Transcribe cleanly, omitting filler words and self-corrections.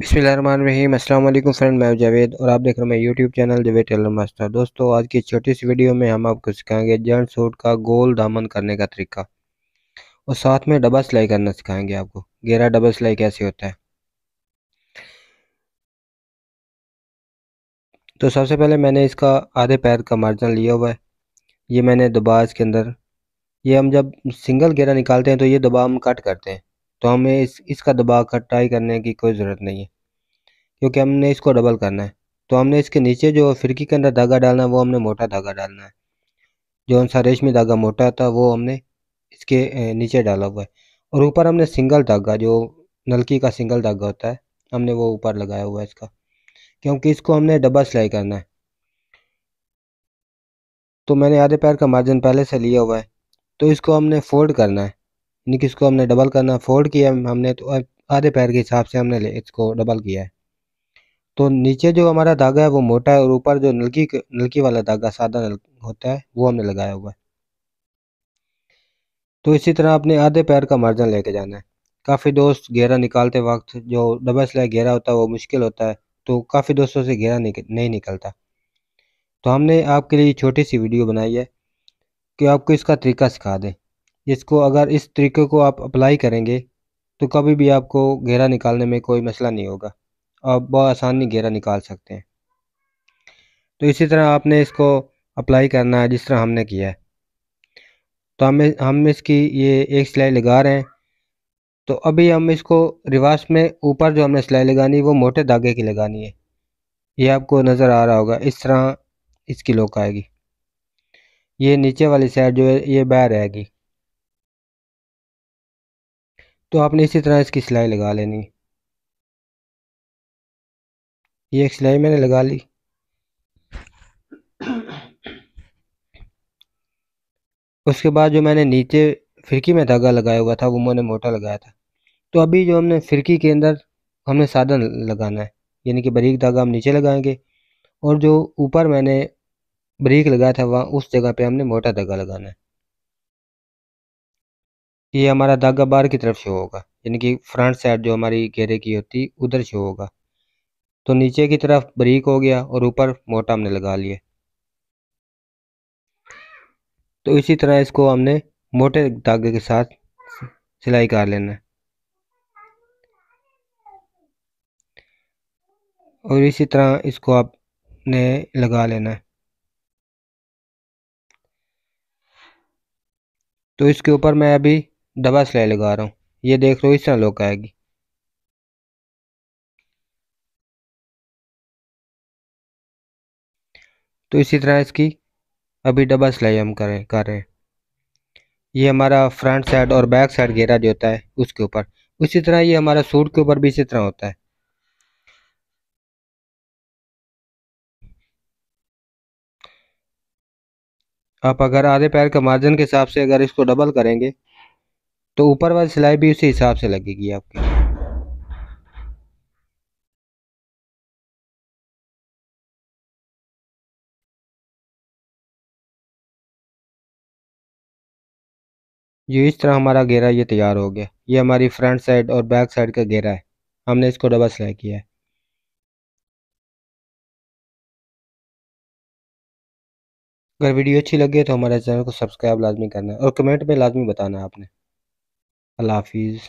बिस्मिल्लाहिर्रहमानिर्रहीम। अस्सलाम वालेकुम फ्रेंड, मैं हूं जावेद और आप देख रहे हैं मेरा YouTube channel Javed tailor master. दोस्तों, आज की छोटी सी वीडियो में हम आपको सिखाएंगे जंट सूट का गोल दामन करने का तरीका और साथ में डबल सिलाई करना सिखाएंगे आपको। घेरा डबल सिलाई कैसे होता है। तो सबसे पहले मैंने इसका आधे पैर का मार्जिन लिया हुआ है। ये मैंने दबा इसके अंदर, ये हम जब सिंगल घेरा निकालते हैं तो ये दबा हम कट करते हैं, तो हमें इसका दबा कटाई करने की कोई ज़रूरत नहीं है क्योंकि हमने इसको डबल करना है। तो हमने इसके नीचे जो फिरकी के अंदर धागा डालना है वो हमने मोटा धागा डालना है। जो सा रेशमी धागा मोटा था वो हमने इसके नीचे डाला हुआ है और ऊपर हमने सिंगल धागा जो नलकी का सिंगल धागा होता है हमने वो ऊपर लगाया हुआ है इसका, क्योंकि इसको हमने डबल सिलाई करना है। तो मैंने आधे पैर का मार्जिन पहले से लिया हुआ है, तो इसको हमने फोल्ड करना है, यानी कि इसको हमने डबल करना है। फोल्ड किया हमने तो आधे पैर के हिसाब से हमने इसको डबल किया है। तो नीचे जो हमारा धागा है वो मोटा है और ऊपर जो नलकी वाला धागा सादा होता है वो हमने लगाया हुआ है। तो इसी तरह अपने आधे पैर का मार्जिन लेके जाना है। काफ़ी दोस्त घेरा निकालते वक्त जो डबल सिलाई घेरा होता है वो मुश्किल होता है, तो काफ़ी दोस्तों से घेरा नहीं निकलता। तो हमने आपके लिए छोटी सी वीडियो बनाई है कि आपको इसका तरीका सिखा दें। इसको अगर इस तरीके को आप अप्लाई करेंगे तो कभी भी आपको घेरा निकालने में कोई मसला नहीं होगा। आप बहुत आसानी घेरा निकाल सकते हैं। तो इसी तरह आपने इसको अप्लाई करना है जिस तरह हमने किया है। तो हम इसकी ये एक सिलाई लगा रहे हैं। तो अभी हम इसको रिवर्स में ऊपर जो हमने सिलाई लगानी है वो मोटे धागे की लगानी है। ये आपको नज़र आ रहा होगा, इस तरह इसकी लुक आएगी। ये नीचे वाली साइड जो है ये बाहर रहेगी। तो आपने इसी तरह इसकी सिलाई लगा लेनी है। ये एक सिलाई मैंने लगा ली। उसके बाद जो मैंने नीचे फिरकी में धागा लगाया हुआ था वो मैंने मोटा लगाया था। तो अभी जो हमने फिरकी के अंदर हमने सादा लगाना है, यानी कि बारीक धागा हम नीचे लगाएंगे और जो ऊपर मैंने बारीक लगाया था वहाँ उस जगह पे हमने मोटा धागा लगाना है। ये हमारा धागा बाहर की तरफ शो होगा, यानी कि फ्रंट साइड जो हमारी घेरे की होती उधर शो होगा। तो नीचे की तरफ बारीक हो गया और ऊपर मोटा हमने लगा लिया। तो इसी तरह इसको हमने मोटे धागे के साथ सिलाई कर लेना है और इसी तरह इसको आपने लगा लेना है। तो इसके ऊपर मैं अभी डबल सिलाई लगा रहा हूँ। ये देख लो, इस तरह लुक आएगी। तो इसी तरह इसकी अभी डबल सिलाई हम कर रहे हैं। ये हमारा फ्रंट साइड और बैक साइड घेरा जो होता है उसके ऊपर। उसी तरह ये हमारा सूट के ऊपर भी इसी तरह होता है। आप अगर आधे पैर का मार्जिन के हिसाब से अगर इसको डबल करेंगे तो ऊपर वाली सिलाई भी उसी हिसाब से लगेगी आपकी। ये इस तरह हमारा घेरा ये तैयार हो गया। ये हमारी फ्रंट साइड और बैक साइड का घेरा है, हमने इसको डबल सिलाई किया है। अगर वीडियो अच्छी लगे तो हमारे चैनल को सब्सक्राइब लाजमी करना है और कमेंट में लाजमी बताना है आपने। अल्लाह हाफिज़।